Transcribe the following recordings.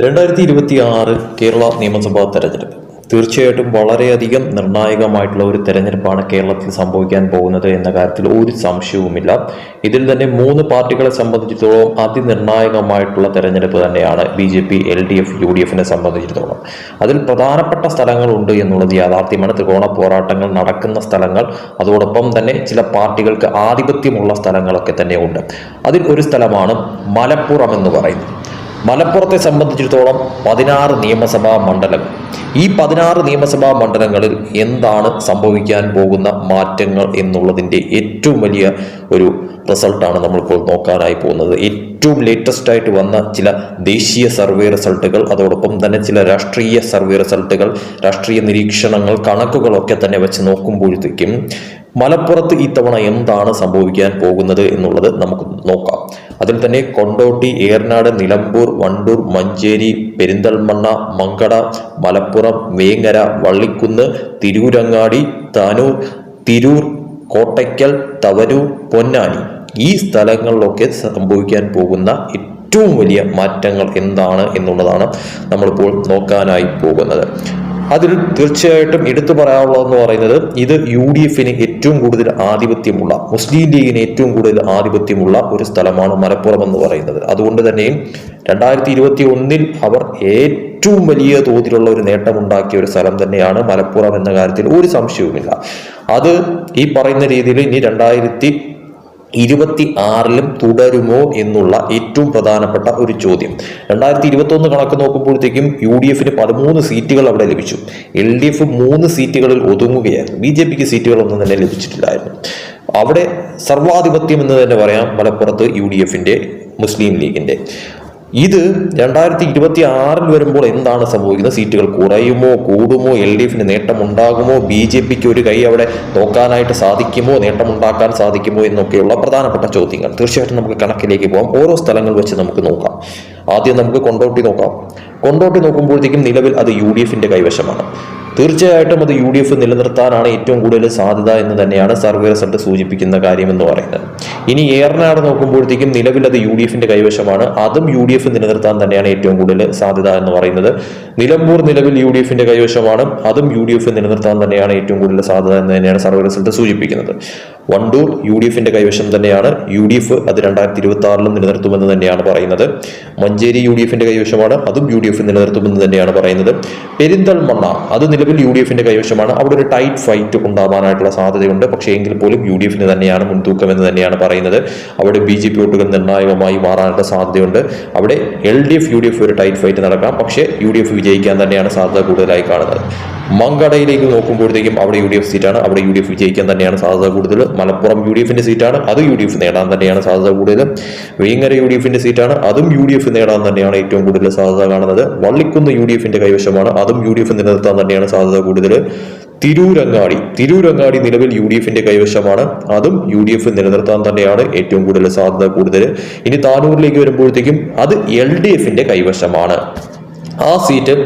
2026 കേരള നിയമസഭാ തെരഞ്ഞെടുപ്പ് തീർച്ചയായിട്ടും വളരെയധികം നിർണായകമായിട്ടുള്ള ഒരു തെരഞ്ഞെടുപ്പാണ് കേരളത്തിൽ സംഭവിക്കാൻ പോകുന്നത് എന്ന കാര്യത്തിൽ ഒരു സംശയവുമില്ല. ഇതിൽ തന്നെ 3 പാർട്ടികളെ സംബന്ധിച്ചിടത്തോളം അതിനിർണായകമായിട്ടുള്ള തെരഞ്ഞെടുപ്പ് തന്നെയാണ് BJP, LDF, UDFിനെ സംബന്ധിച്ചിടത്തോളം. അതിൽ പ്രധാനപ്പെട്ട സ്ഥലങ്ങളുണ്ട് എന്നുള്ളത് യാഥാർത്ഥ്യമാണ്. ത്രികോണ പോരാട്ടങ്ങൾ നടക്കുന്ന സ്ഥലങ്ങൾ, അതോടൊപ്പം തന്നെ ചില പാർട്ടികൾക്ക് ആധിപത്യമുള്ള സ്ഥലങ്ങളൊക്കെ തന്നെ ഉണ്ട്. അതിൽ ഒരു സ്ഥലമാണ് മലപ്പുറം എന്ന് പറയുന്നത്. മലപ്പുറത്തെ സംബന്ധിച്ചിടത്തോളം 16 നിയമസഭാ മണ്ഡലങ്ങൾ. ഈ 16 നിയമസഭാ മണ്ഡലങ്ങളിൽ എന്താണ് സംഭവിക്കാൻ പോകുന്ന മാറ്റങ്ങൾ എന്നുള്ളതിൻ്റെ ഏറ്റവും വലിയ ഒരു റിസൾട്ടാണ് നമ്മളിപ്പോൾ നോക്കാനായി പോകുന്നത്. ഏറ്റവും ലേറ്റസ്റ്റ് ആയിട്ട് വന്ന ചില ദേശീയ സർവേ റിസൾട്ടുകൾ, അതോടൊപ്പം തന്നെ ചില രാഷ്ട്രീയ സർവേ റിസൾട്ടുകൾ, രാഷ്ട്രീയ നിരീക്ഷണങ്ങൾ, കണക്കുകളൊക്കെ തന്നെ വെച്ച് നോക്കുമ്പോഴത്തേക്കും മലപ്പുറത്ത് ഇത്തവണ എന്താണ് സംഭവിക്കാൻ പോകുന്നത് എന്നുള്ളത് നമുക്ക് നോക്കാം. അതിൽ തന്നെ കൊണ്ടോട്ടി, ഏറനാട്, നിലമ്പൂർ, വണ്ടൂർ, മഞ്ചേരി, പെരിന്തൽമണ്ണ, മങ്കട, മലപ്പുറം, വേങ്ങര, വള്ളിക്കുന്ന്, തിരൂരങ്ങാടി, താനൂർ, തിരൂർ, കോട്ടയ്ക്കൽ, തവനൂർ, പൊന്നാനി, ഈ സ്ഥലങ്ങളിലൊക്കെ സംഭവിക്കാൻ പോകുന്ന ഏറ്റവും വലിയ മാറ്റങ്ങൾ എന്താണ് എന്നുള്ളതാണ് നമ്മളിപ്പോൾ നോക്കാനായി പോകുന്നത്. അതിൽ തീർച്ചയായിട്ടും എടുത്തു പറയാനുള്ളതെന്ന് പറയുന്നത്, ഇത് UDFിന് ഏറ്റവും കൂടുതൽ ആധിപത്യമുള്ള, മുസ്ലിം ലീഗിന് ഏറ്റവും കൂടുതൽ ആധിപത്യമുള്ള ഒരു സ്ഥലമാണ് മലപ്പുറം എന്ന് പറയുന്നത്. അതുകൊണ്ട് തന്നെയും 2021 അവർ ഏറ്റവും വലിയ തോതിലുള്ള ഒരു നേട്ടമുണ്ടാക്കിയ ഒരു സ്ഥലം തന്നെയാണ് മലപ്പുറം എന്ന കാര്യത്തിൽ ഒരു സംശയവുമില്ല. അത് ഈ പറയുന്ന രീതിയിൽ ഇനി 2026 തുടരുമോ എന്നുള്ള ഏറ്റവും പ്രധാനപ്പെട്ട ഒരു ചോദ്യം. 2021 കണക്ക് നോക്കുമ്പോഴത്തേക്കും UDFിന് 13 സീറ്റുകൾ അവിടെ ലഭിച്ചു. LDF 3 സീറ്റുകളിൽ ഒതുങ്ങുകയായിരുന്നു. BJPക്ക് സീറ്റുകളൊന്നും തന്നെ ലഭിച്ചിട്ടില്ലായിരുന്നു. അവിടെ സർവാധിപത്യം എന്ന് തന്നെ പറയാം മലപ്പുറത്ത് UDFിന്റെ, മുസ്ലിം ലീഗിന്റെ. ഇത് 2026 വരുമ്പോൾ എന്താണ് സംഭവിക്കുന്നത്? സീറ്റുകൾ കുറയുമോ, കൂടുമോ? LDFിന് നേട്ടമുണ്ടാകുമോ? BJPക്ക് ഒരു കൈ അവിടെ നോക്കാനായിട്ട് സാധിക്കുമോ, നേട്ടമുണ്ടാക്കാൻ സാധിക്കുമോ എന്നൊക്കെയുള്ള പ്രധാനപ്പെട്ട ചോദ്യങ്ങൾ. തീർച്ചയായിട്ടും നമുക്ക് കണക്കിലേക്ക് പോകാം. ഓരോ സ്ഥലങ്ങൾ വെച്ച് നമുക്ക് നോക്കാം. ആദ്യം നമുക്ക് കൊണ്ടോട്ടി നോക്കാം. കൊണ്ടോട്ടി നോക്കുമ്പോഴത്തേക്കും നിലവിൽ അത് UDFിന്റെ കൈവശമാണ്. തീർച്ചയായിട്ടും അത് UDF നിലനിർത്താനാണ് ഏറ്റവും കൂടുതൽ സാധ്യത എന്ന് തന്നെയാണ് സർവേ റിസൾട്ട് സൂചിപ്പിക്കുന്ന കാര്യം എന്ന് പറയുന്നത്. ഇനി ഏറനാട് നോക്കുമ്പോഴത്തേക്കും നിലവിൽ അത് UDFിന്റെ കൈവശമാണ്. അതും UDF നിലനിർത്താൻ തന്നെയാണ് ഏറ്റവും കൂടുതൽ സാധ്യത എന്ന് പറയുന്നത്. നിലമ്പൂർ നിലവിൽ UDFിന്റെ കൈവശമാണ്. അതും UDF നിലനിർത്താൻ തന്നെയാണ് ഏറ്റവും കൂടുതൽ സാധ്യത എന്ന് തന്നെയാണ് സർവേ റിസൾട്ട് സൂചിപ്പിക്കുന്നത്. വണ്ടൂർ UDFിന്റെ കൈവശം തന്നെയാണ്. UDF അത് 2026 നിലനിർത്തുമെന്ന് തന്നെയാണ് പറയുന്നത്. മഞ്ചേരി UDFിന്റെ കൈവശമാണ്. അതും UDF നിലനിർത്തുമെന്ന് തന്നെയാണ് പറയുന്നത്. പെരിന്തൽമണ്ണ അത് നിലവിൽ UDFിന്റെ കൈവശമാണ്. അവിടെ ഒരു ടൈറ്റ് ഫൈറ്റ് ഉണ്ടാവാനായിട്ടുള്ള സാധ്യതയുണ്ട്. പക്ഷേ എങ്കിൽ പോലും UDFിന് തന്നെയാണ് മുൻതൂക്കം എന്ന് തന്നെയാണ് പറയുന്നത്. അവിടെ BJP വോട്ടുകൾ നിർണായകമായി മാറാനുള്ള സാധ്യതയുണ്ട്. അവിടെ LDF UDF ഒരു ടൈറ്റ് ഫൈറ്റ് നടക്കാം. പക്ഷേ UDF വിജയിക്കാൻ തന്നെയാണ് സാധ്യത കൂടുതലായി കാണുന്നത്. മങ്കടയിലേക്ക് നോക്കുമ്പോഴത്തേക്കും അവിടെ UDF സീറ്റാണ്. അവിടെ UDF വിജയിക്കാൻ തന്നെയാണ് സാധ്യത കൂടുതൽ. മലപ്പുറം UDFിന്റെ സീറ്റാണ്. അത് UDF നേടാൻ തന്നെയാണ് സാധ്യത കൂടുതൽ. വേങ്ങര UDFിന്റെ സീറ്റാണ്. അതും UDF നേടാൻ തന്നെയാണ് ഏറ്റവും കൂടുതൽ സാധ്യത കാണുന്നത്. വള്ളിക്കുന്ന് UDFിന്റെ കൈവശമാണ്. അതും UDF നിലനിർത്താൻ തന്നെയാണ് സാധ്യത കൂടുതൽ. തിരൂരങ്ങാടി നിലവിൽ UDFിന്റെ കൈവശമാണ്. അതും UDF നിലനിർത്താൻ തന്നെയാണ് ഏറ്റവും കൂടുതൽ സാധ്യത കൂടുതൽ. ഇനി താനൂരിലേക്ക് വരുമ്പോഴത്തേക്കും അത് LDFിന്റെ കൈവശമാണ്. ആ സീറ്റ്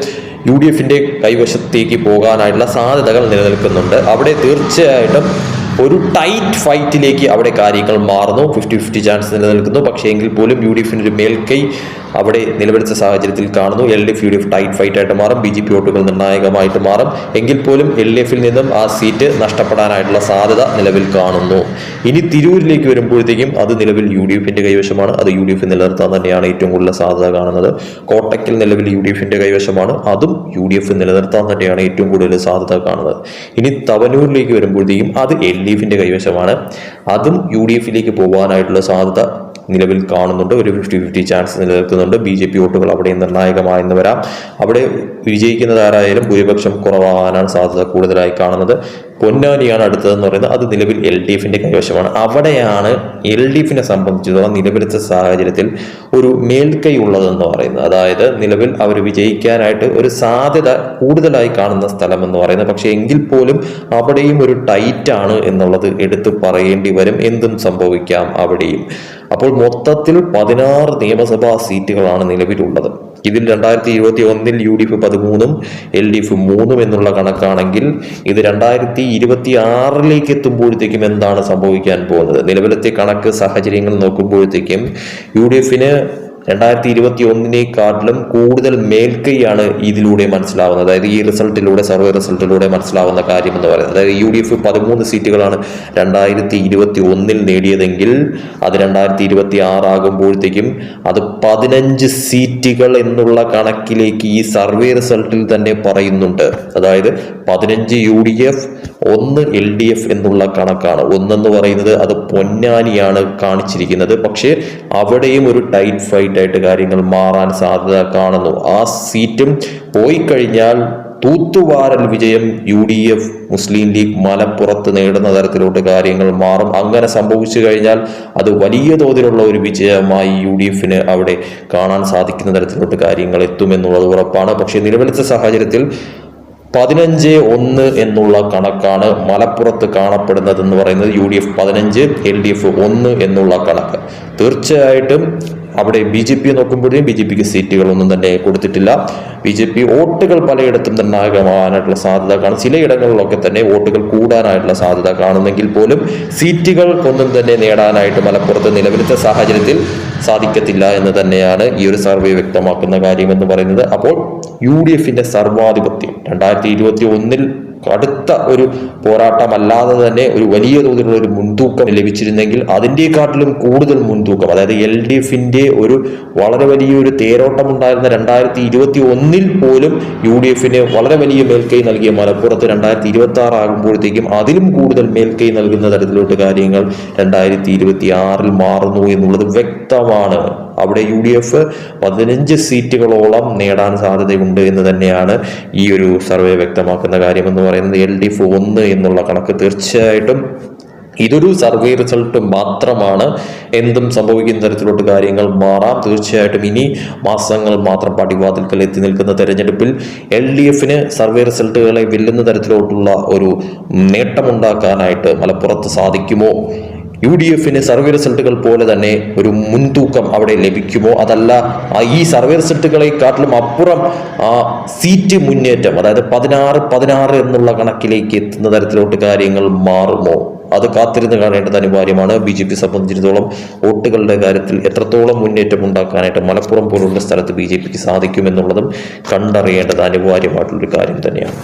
UDFിന്റെ കൈവശത്തേക്ക് പോകാനായിട്ടുള്ള സാധ്യതകൾ നിലനിൽക്കുന്നുണ്ട്. അവിടെ തീർച്ചയായിട്ടും ഒരു ടൈറ്റ് ഫൈറ്റിലേക്ക് അവിടെ കാര്യങ്ങൾ മാറുന്നു. 50-50 ചാൻസ് നിലനിൽക്കുന്നു. പക്ഷേ എങ്കിൽ പോലും UDFിന് ഒരു മേൽക്കൈ അവിടെ നിലവിലത്തെ സാഹചര്യത്തിൽ കാണുന്നു. LDF UDF ടൈറ്റ് ഫൈറ്റ് ആയിട്ട് മാറും. BJP വോട്ടുകൾ നിർണായകമായിട്ട് മാറും. എങ്കിൽ പോലും LDFിൽ നിന്നും ആ സീറ്റ് നഷ്ടപ്പെടാനായിട്ടുള്ള സാധ്യത നിലവിൽ കാണുന്നു. ഇനി തിരൂരിലേക്ക് വരുമ്പോഴത്തേക്കും അത് നിലവിൽ UDFിന്റെ കൈവശമാണ്. അത് UDF നിലനിർത്താൻ തന്നെയാണ് ഏറ്റവും കൂടുതൽ സാധ്യത കാണുന്നത്. കോട്ടയ്ക്കൽ നിലവിൽ UDFിന്റെ കൈവശമാണ്. അതും UDF നിലനിർത്താൻ തന്നെയാണ് ഏറ്റവും കൂടുതൽ സാധ്യത കാണുന്നത്. ഇനി തവനൂരിലേക്ക് വരുമ്പോഴത്തേക്കും അത് LDFിന്റെ കൈവശമാണ്. അതും UDFിലേക്ക് പോകാനായിട്ടുള്ള സാധ്യത നിലവിൽ കാണുന്നുണ്ട്. ഒരു 50-50 ചാൻസ് നിലനിൽക്കുന്നുണ്ട്. BJP വോട്ടുകൾ അവിടെ നിർണായകമായെന്ന് വരാം. അവിടെ വിജയിക്കുന്നതാരായാലും ഭൂരിപക്ഷം കുറവാകാനാണ് സാധ്യത കൂടുതലായി കാണുന്നത്. പൊന്നാനിയാണ് അടുത്തതെന്ന് പറയുന്നത്. അത് നിലവിൽ LDFിന്റെ കൈവശമാണ്. അവിടെയാണ് LDFിനെ സംബന്ധിച്ചിടത്തോളം നിലവിലത്തെ സാഹചര്യത്തിൽ ഒരു മേൽക്കൈ ഉള്ളതെന്ന് പറയുന്നത്. അതായത് നിലവിൽ അവർ വിജയിക്കാനായിട്ട് ഒരു സാധ്യത കൂടുതലായി കാണുന്ന സ്ഥലം എന്ന് പറയുന്നത്. പക്ഷേ എങ്കിൽ പോലും അവിടെയും ഒരു ടൈറ്റാണ് എന്നുള്ളത് എടുത്തു പറയേണ്ടി വരും. എന്തും സംഭവിക്കാം അവിടെയും. അപ്പോൾ മൊത്തത്തിൽ 16 നിയമസഭാ സീറ്റുകളാണ് നിലവിലുള്ളത്. ഇതിൽ 2021 UDF 13 LDF 3 എന്നുള്ള കണക്കാണെങ്കിൽ ഇത് 2026 എത്തുമ്പോഴത്തേക്കും എന്താണ് സംഭവിക്കാൻ പോകുന്നത്? നിലവിലത്തെ കണക്ക് സാഹചര്യങ്ങൾ നോക്കുമ്പോഴത്തേക്കും UDFിന് 2021 കൂടുതൽ മേൽക്കൈയാണ് ഇതിലൂടെ മനസ്സിലാവുന്നത്. അതായത് ഈ സർവേ റിസൾട്ടിലൂടെ മനസ്സിലാവുന്ന കാര്യം എന്ന് പറയുന്നത്, അതായത് UDF 13 സീറ്റുകളാണ് 2021 നേടിയതെങ്കിൽ അത് 2026 ആകുമ്പോഴത്തേക്കും അത് 15 സീറ്റുകൾ എന്നുള്ള കണക്കിലേക്ക് ഈ സർവേ റിസൾട്ടിൽ തന്നെ പറയുന്നുണ്ട്. അതായത് 15 UDF 1 LDF എന്നുള്ള കണക്കാണ്. ഒന്നെന്ന് പറയുന്നത് അത് പൊന്നാനിയാണ് കാണിച്ചിരിക്കുന്നത്. പക്ഷേ അവിടെയും ഒരു ടൈറ്റ് ഫൈറ്റ് ആയിട്ട് കാര്യങ്ങൾ മാറാൻ സാധ്യത കാണുന്നു. ആ സീറ്റും പോയി കഴിഞ്ഞാൽ തൂത്തുവാരൽ വിജയം UDF മുസ്ലിം ലീഗ് മലപ്പുറത്ത് നേടുന്ന തരത്തിലോട്ട് കാര്യങ്ങൾ മാറും. അങ്ങനെ സംഭവിച്ചു കഴിഞ്ഞാൽ അത് വലിയ തോതിലുള്ള ഒരു വിജയമായി UDFന് അവിടെ കാണാൻ സാധിക്കുന്ന തരത്തിലോട്ട് കാര്യങ്ങൾ എത്തുമെന്നുള്ളത് ഉറപ്പാണ്. പക്ഷേ നിലവിലത്തെ സാഹചര്യത്തിൽ 15-1 എന്നുള്ള കണക്കാണ് മലപ്പുറത്ത് കാണപ്പെടുന്നതെന്ന് പറയുന്നത്. UDF 15, LDF 1 എന്നുള്ള കണക്ക്. തീർച്ചയായിട്ടും അവിടെ BJP നോക്കുമ്പോഴേക്കും BJPക്ക് സീറ്റുകളൊന്നും തന്നെ കൊടുത്തിട്ടില്ല. BJP വോട്ടുകൾ പലയിടത്തും നിർണായകമാകാനായിട്ടുള്ള സാധ്യത കാണും. ചിലയിടങ്ങളിലൊക്കെ തന്നെ വോട്ടുകൾ കൂടാനായിട്ടുള്ള സാധ്യത കാണുന്നെങ്കിൽ പോലും സീറ്റുകൾ ഒന്നും തന്നെ നേടാനായിട്ട് മലപ്പുറത്ത് നിലവിലത്തെ സാഹചര്യത്തിൽ സാധിക്കത്തില്ല എന്ന് തന്നെയാണ് ഈ ഒരു സർവേ വ്യക്തമാക്കുന്ന കാര്യം എന്ന് പറയുന്നത്. അപ്പോൾ UDFന്റെ സർവാധിപത്യം 2021 കടുത്ത ഒരു പോരാട്ടമല്ലാതെ തന്നെ ഒരു വലിയ തോതിലുള്ള ഒരു മുൻതൂക്കം ലഭിച്ചിരുന്നെങ്കിൽ അതിൻ്റെക്കാട്ടിലും കൂടുതൽ മുൻതൂക്കം, അതായത് LDFന്റെ ഒരു വളരെ വലിയൊരു തേരോട്ടം ഉണ്ടായിരുന്ന 2021 പോലും UDFന് വളരെ വലിയ മേൽക്കൈ നൽകിയ മലപ്പുറത്ത് 2026 ആകുമ്പോഴത്തേക്കും അതിലും കൂടുതൽ മേൽക്കൈ നൽകുന്ന തരത്തിലോട്ട് കാര്യങ്ങൾ 2026 മാറുന്നു എന്നുള്ളത് വ്യക്തമാണ്. അവിടെ UDF 15 സീറ്റുകളോളം നേടാൻ സാധ്യതയുണ്ട് എന്ന് തന്നെയാണ് ഈ ഒരു സർവേ വ്യക്തമാക്കുന്ന കാര്യമെന്ന് പറയുന്നത്. LDF 1 എന്നുള്ള കണക്ക് തീർച്ചയായിട്ടും ഇതൊരു സർവേ റിസൾട്ട് മാത്രമാണ്. എന്തും സംഭവിക്കുന്ന തരത്തിലോട്ട് കാര്യങ്ങൾ മാറാം. തീർച്ചയായിട്ടും ഇനി മാസങ്ങൾ മാത്രം പടിവാതിൽക്കൽ എത്തി നിൽക്കുന്ന തെരഞ്ഞെടുപ്പിൽ LDFന് സർവേ റിസൾട്ടുകളെ വെല്ലുന്ന തരത്തിലോട്ടുള്ള ഒരു നേട്ടമുണ്ടാക്കാനായിട്ട് മലപ്പുറത്ത് സാധിക്കുമോ? UDFന് സർവേ റിസൾട്ടുകൾ പോലെ തന്നെ ഒരു മുൻതൂക്കം അവിടെ ലഭിക്കുമോ? അതല്ല ഈ സർവേ റിസൾട്ടുകളെക്കാട്ടിലും അപ്പുറം ആ സീറ്റ് മുന്നേറ്റം, അതായത് 16 എന്നുള്ള കണക്കിലേക്ക് എത്തുന്ന തരത്തിലോട്ട് കാര്യങ്ങൾ മാറുമോ? അത് കാത്തിരുന്ന് കാണേണ്ടത് അനിവാര്യമാണ്. BJP സംബന്ധിച്ചിടത്തോളം വോട്ടുകളുടെ കാര്യത്തിൽ എത്രത്തോളം മുന്നേറ്റം ഉണ്ടാക്കാനായിട്ട് മലപ്പുറം പോലുള്ള സ്ഥലത്ത് BJPക്ക് സാധിക്കുമെന്നുള്ളതും കണ്ടറിയേണ്ടത് അനിവാര്യമായിട്ടുള്ളൊരു കാര്യം തന്നെയാണ്.